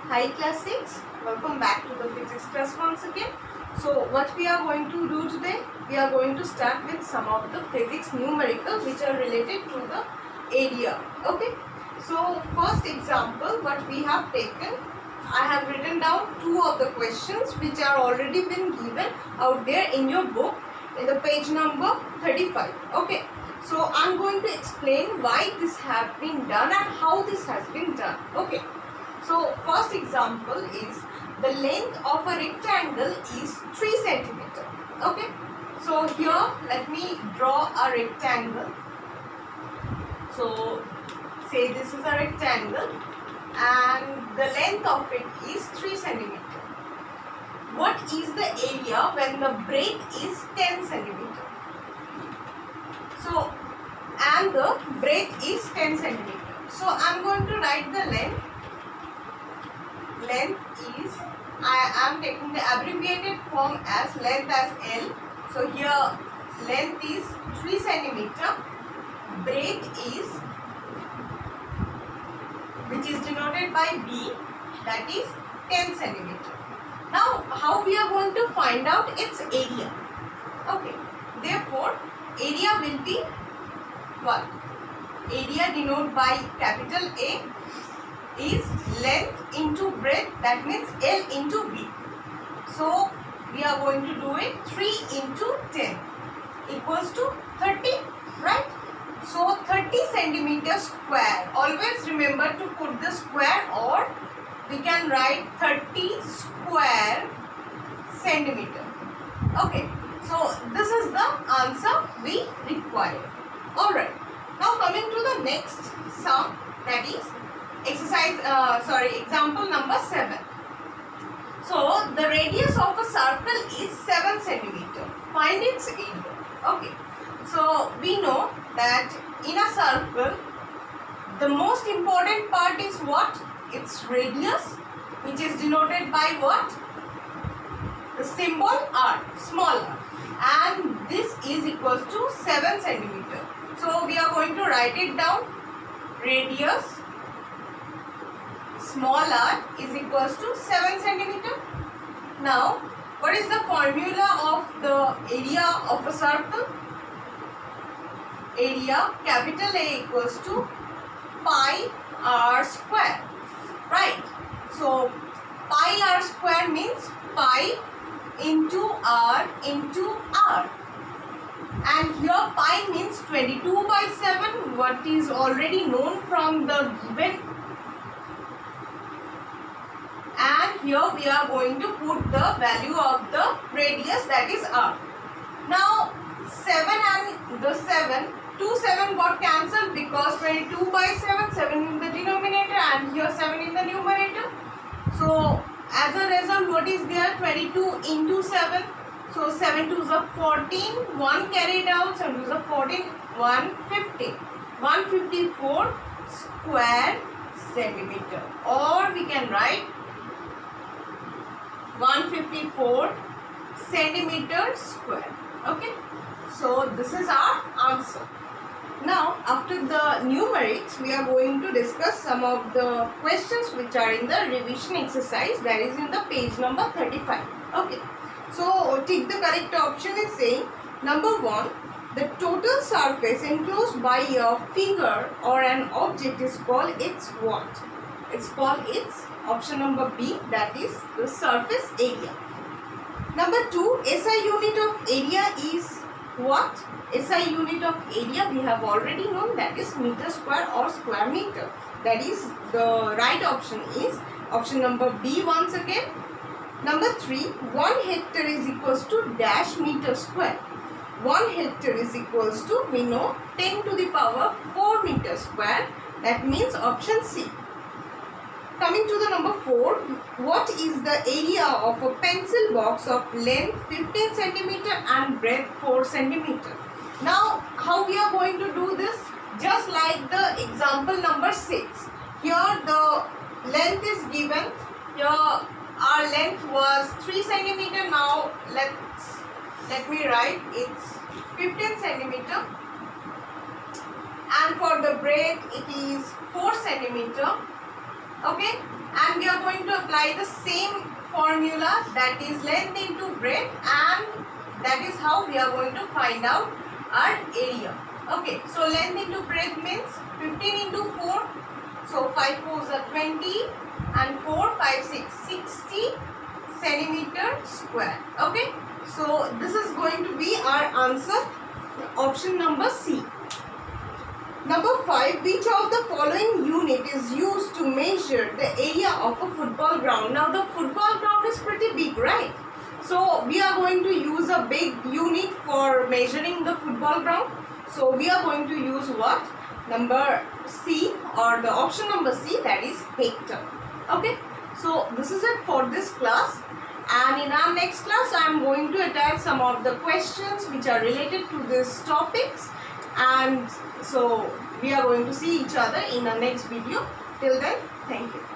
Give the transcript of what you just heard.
Hi class 6, welcome back to the physics class once again. So what we are going to do today, we are going to start with some of the physics numerical which are related to the area. Okay, so first example what we have taken, I have written down two of the questions which are already been given out there in your book in the page number 35. Okay, so I am going to explain why this has been done and how this has been done. Okay. So first example is the length of a rectangle is 3 centimeter. Okay. So here let me draw a rectangle. So say this is a rectangle and the length of it is 3 centimeter. What is the area when the breadth is 10 centimeter? So and the breadth is 10 centimeter. So I am going to write the length. Length is, I am taking the abbreviated form as length as L. So here length is 3 centimeter, breadth is, which is denoted by B, that is 10 centimeter. Now how we are going to find out its area? Okay, therefore area will be what? Area denoted by capital A is length into breadth, that means L into B. So we are going to do it 3 into 10 equals to 30, right? So 30 centimeter square. Always remember to put the square, or we can write 30 square centimeter. Okay, so this is the answer we require. Alright, now coming to the next sum, that is example number 7. So the radius of a circle is 7 centimeter. Find its area. Okay. So we know that in a circle, the most important part is what? Its radius, which is denoted by what? The symbol R, small r. And this is equals to 7 centimeter. So we are going to write it down. Radius small r is equals to 7 centimeter. Now, what is the formula of the area of a circle? Area capital A equals to pi r square, right? So, pi r square means pi into r into r. And here pi means 22 by 7, what is already known from the given. And here we are going to put the value of the radius, that is r. Now 7 and the 7, 2 7 got cancelled because 22 by 7, 7 in the denominator and here 7 in the numerator. So as a result, what is there? 22 into 7. So 7 2s are 14, 1 carried out, 7 2s are 14, 150. 154 square centimeter, or we can write 154 centimeter square. Okay, so this is our answer. Now after the numerics, we are going to discuss some of the questions which are in the revision exercise, that is in the page number 35. Okay, so take the correct option is saying number 1, the total surface enclosed by a figure or an object is called its what? It's called its option number B, that is the surface area. Number 2, SI unit of area is what? SI unit of area we have already known, that is meter square or square meter. That is the right option is option number B once again. Number 3, 1 hectare is equals to dash meter square. 1 hectare is equals to, we know, 10 to the power 4 meter square. That means option C. Coming to the number 4, what is the area of a pencil box of length 15 centimeter and breadth 4 centimeter? Now, how we are going to do this? Just like the example number 6. Here the length is given. Here our length was 3 centimeter. Now let me write it's 15 centimeter. And for the breadth it is 4 centimeter. Okay, and we are going to apply the same formula, that is length into breadth, and that is how we are going to find out our area. Okay, so length into breadth means 15 into 4, so 5 4s are 20 and 4 5 6 60 centimeter square. Okay, so this is going to be our answer, option number C. Number 5, which of the following unit is used to measure the area of a football ground? Now the football ground is pretty big, right? So we are going to use a big unit for measuring the football ground. So we are going to use what? Number C, or the option number C, that is hectare. Okay, so this is it for this class, and in our next class I am going to attach some of the questions which are related to these topics, and so we are going to see each other in the next video. Till then, thank you.